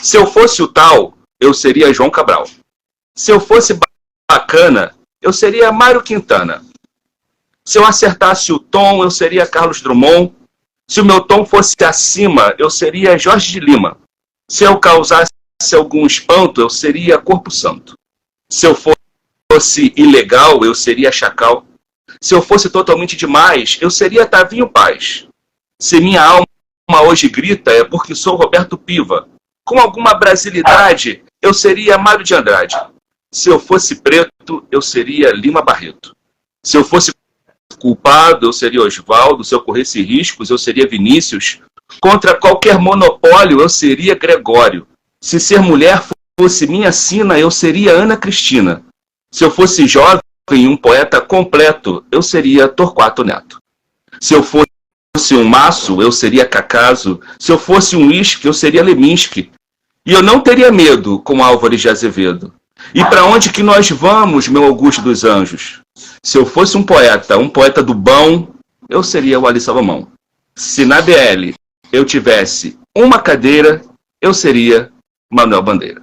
Se eu fosse o tal, eu seria João Cabral. Se eu fosse bacana, eu seria Mário Quintana. Se eu acertasse o tom, eu seria Carlos Drummond. Se o meu tom fosse acima, eu seria Jorge de Lima. Se eu causasse algum espanto, eu seria Corpo Santo. Se eu fosse ilegal, eu seria Chacal. Se eu fosse totalmente demais, eu seria Tavinho Paz. Se minha alma hoje grita, é porque sou Roberto Piva. Com alguma brasilidade, eu seria Mário de Andrade. Se eu fosse preto, eu seria Lima Barreto. Se eu fosse culpado, eu seria Oswaldo. Se eu corresse riscos, eu seria Vinícius. Contra qualquer monopólio, eu seria Gregório. Se ser mulher fosse minha sina, eu seria Ana Cristina. Se eu fosse jovem e um poeta completo, eu seria Torquato Neto. Se eu fosse um maço, eu seria Cacaso. Se eu fosse um uísque, eu seria Leminski. E eu não teria medo, com Álvares de Azevedo. E para onde que nós vamos, meu Augusto dos Anjos? Se eu fosse um poeta do bom, eu seria o Ali Salomão. Se na BL eu tivesse uma cadeira, eu seria Manuel Bandeira.